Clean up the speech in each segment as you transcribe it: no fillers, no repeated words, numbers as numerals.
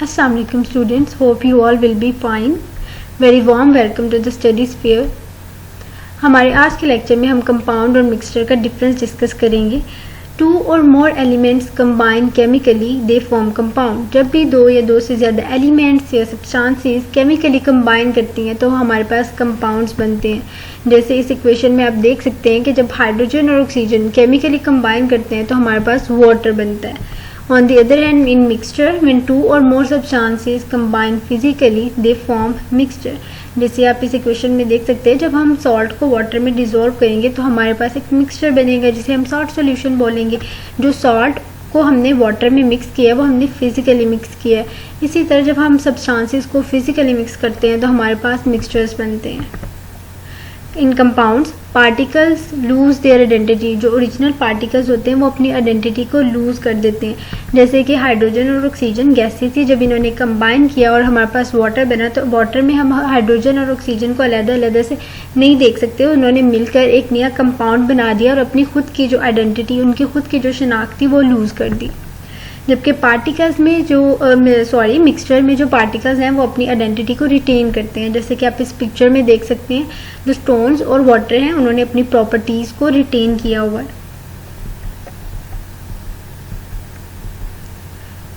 Assalamu alaikum students, hope you all will be fine. Very warm welcome to the study sphere. हमारे आज के lecture में हम compound और मिक्सचर का डिफरेंस डिस्कस करेंगे. टू और more elements combine chemically they form compound. जब भी दो या दो से ज़्यादा एलिमेंट्स या सब्सटेंसेस केमिकली कंबाइन करती हैं तो हमारे पास कंपाउंड्स बनते हैं. जैसे इस इक्वेशन में आप देख सकते हैं कि जब हाइड्रोजन और ऑक्सीजन केमिकली कंबाइन करते हैं तो हमारे पास वाटर बनता है. On the other hand, in mixture, when two or more substances combine physically, they form mixture. जैसे आप इस इक्वेशन में देख सकते हैं, जब हम सॉल्ट को वाटर में डिसॉल्व करेंगे तो हमारे पास एक मिक्सचर बनेगा जिसे हम सॉल्ट सॉल्यूशन बोलेंगे. जो सॉल्ट को हमने वाटर में मिक्स किया है वो हमने फिजिकली मिक्स किया है. इसी तरह जब हम सब्सटेंसेस को फिजिकली मिक्स करते हैं तो हमारे पास मिक्सचर्स बनते हैं. In compounds particles lose their identity. जो ओरिजिनल पार्टिकल्स होते हैं वो अपनी आइडेंटिटी को लूज कर देते हैं. जैसे कि हाइड्रोजन और ऑक्सीजन गैसेस थी, जब इन्होंने कंबाइन किया और हमारे पास वाटर बना तो वाटर में हम हाइड्रोजन और ऑक्सीजन को अलग से नहीं देख सकते. उन्होंने मिलकर एक नया कंपाउंड बना दिया और अपनी खुद की जो आइडेंटिटी, उनकी खुद की जो शनाख्त थी वो लूज कर दी. जबकि पार्टिकल्स में मिक्सचर में जो पार्टिकल्स हैं वो अपनी आइडेंटिटी को रिटेन करते हैं. जैसे कि आप इस पिक्चर में देख सकते हैं, जो स्टोन्स और वाटर हैं उन्होंने अपनी प्रॉपर्टीज को रिटेन किया हुआ है.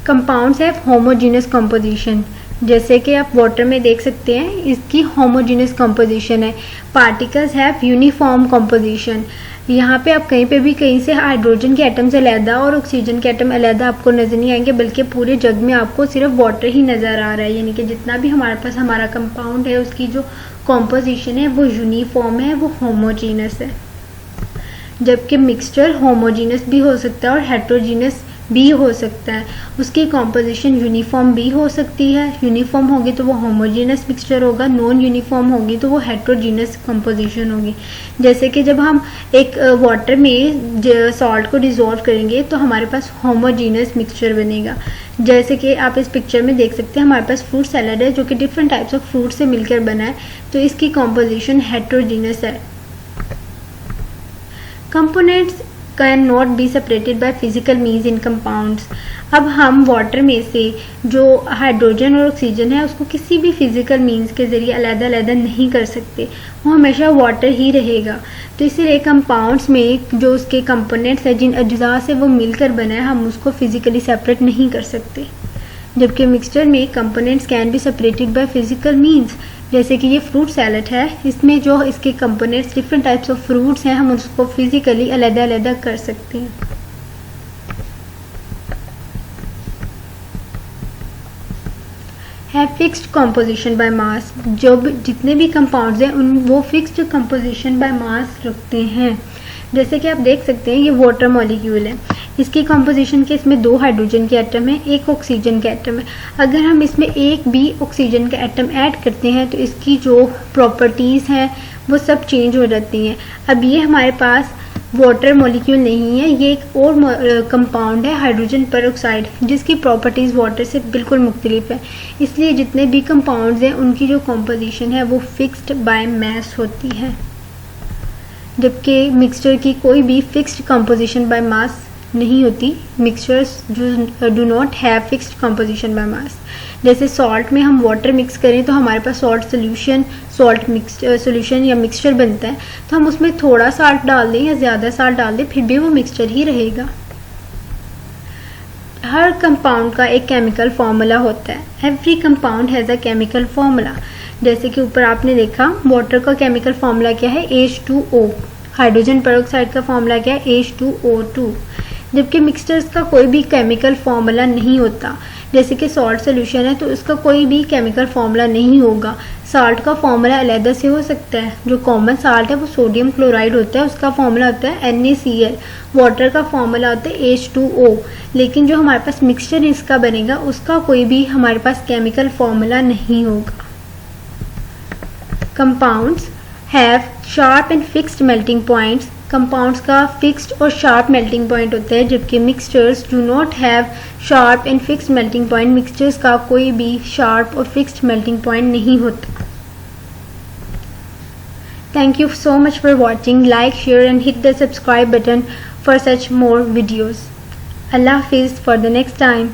Compounds have homogeneous composition. जैसे कि आप वाटर में देख सकते हैं, इसकी होमोजेनस कंपोजिशन है. Particles have uniform composition. यहाँ पे आप कहीं से हाइड्रोजन के एटम से अलहदा और ऑक्सीजन के एटम अलहदा आपको नजर नहीं आएंगे, बल्कि पूरे जग में आपको सिर्फ वाटर ही नजर आ रहा है. यानी कि जितना भी हमारे पास हमारा कंपाउंड है उसकी जो कॉम्पोजिशन है वो यूनिफॉर्म है, वो होमोजीनस है. जबकि मिक्सचर होमोजीनस भी हो सकता है और हेट्रोजीनस भी हो सकता है. उसकी कॉम्पोजिशन यूनिफॉर्म भी हो सकती है. यूनिफॉर्म होगी तो वो होमोजेनस मिक्सचर होगा, नॉन यूनिफॉर्म होगी तो वो हेट्रोजीनस कॉम्पोजिशन होगी. जैसे कि जब हम एक वाटर में सॉल्ट को डिसॉल्व करेंगे तो हमारे पास होमोजीनस मिक्सचर बनेगा. जैसे कि आप इस पिक्चर में देख सकते हैं, हमारे पास फ्रूट सैलड है जो कि डिफरेंट टाइप्स ऑफ फ्रूट से मिलकर बना है, तो इसकी कॉम्पोजिशन हेट्रोजीनस है. Components can not be separated by physical means in compounds. अब हम वाटर में से जो हाइड्रोजन और ऑक्सीजन है उसको किसी भी फिजिकल मीन्स के जरिए अलग नहीं कर सकते, वो हमेशा वाटर ही रहेगा. तो इसीलिए कंपाउंड्स में जो उसके कंपोनेंट्स हैं, जिन अज्जा से वो मिलकर बना है, हम उसको फिजिकली सेपरेट नहीं कर सकते. जबकि मिक्सचर में components can be separated by physical means. जैसे कि ये फ्रूट सैलड है, इसमें जो इसके components different types of fruits हैं, हम उसको फिजिकली अलग कर सकते हैं. है फिक्स्ड कंपोजिशन बाय मास. जो जितने भी कंपाउंड्स हैं वो फिक्स्ड कंपोजिशन बाय मास रखते हैं. जैसे कि आप देख सकते हैं, ये वाटर मॉलिक्यूल है. इसकी कंपोजिशन के इसमें 2 हाइड्रोजन के एटम है, 1 ऑक्सीजन का एटम है. अगर हम इसमें एक भी ऑक्सीजन का एटम ऐड करते हैं तो इसकी जो प्रॉपर्टीज़ हैं वो सब चेंज हो जाती हैं. अब ये हमारे पास वाटर मॉलिक्यूल नहीं है, ये एक और कंपाउंड है, हाइड्रोजन परऑक्साइड, जिसकी प्रॉपर्टीज़ वाटर से बिल्कुल मुख्तलिफ है. इसलिए जितने भी कंपाउंड्स हैं उनकी जो कंपोजिशन है वो फिक्स्ड बाय मास होती है. जबकि मिक्सचर की कोई भी फिक्स्ड कंपोजिशन बाय मास नहीं होती. Mixtures do not have fixed composition by mass. जैसे सॉल्ट में हम वाटर मिक्स करें तो हमारे पास सॉल्यूशन या मिक्सचर बनता है, तो हम उसमें थोड़ा साल्ट डाल दें या ज़्यादा साल्ट डाल दें फिर भी वो मिक्सचर ही रहेगा. हर कंपाउंड का एक केमिकल फार्मूला होता है. Every compound has a chemical formula. जैसे कि ऊपर आपने देखा, वाटर का केमिकल फार्मूला क्या है, H2O. हाइड्रोजन परऑक्साइड का फार्मूला क्या है, H2O2. जबकि मिक्सचर्स का कोई भी केमिकल फार्मूला नहीं होता. जैसे कि सॉल्ट सोल्यूशन है तो उसका कोई भी केमिकल फार्मूला नहीं होगा. साल्ट का फार्मूला अलग से हो सकता है. जो कॉमन साल्ट है वो सोडियम क्लोराइड होता है, उसका फार्मूला होता है NaCl. वाटर का फार्मूला होता है H2O. लेकिन जो हमारे पास मिक्सचर इसका बनेगा उसका कोई भी हमारे पास केमिकल फार्मूला नहीं होगा. Compounds have sharp and fixed melting points. Compounds का फिक्स्ड और शार्प मेल्टिंग पॉइंट होता है, जबकि mixtures do not have sharp and fixed melting point. Mixtures का कोई भी शार्प और फिक्स्ड मेल्टिंग पॉइंट नहीं होता. Thank you so much for watching. Like, share and hit the subscribe button for such more videos. Allah Hafiz for the next time.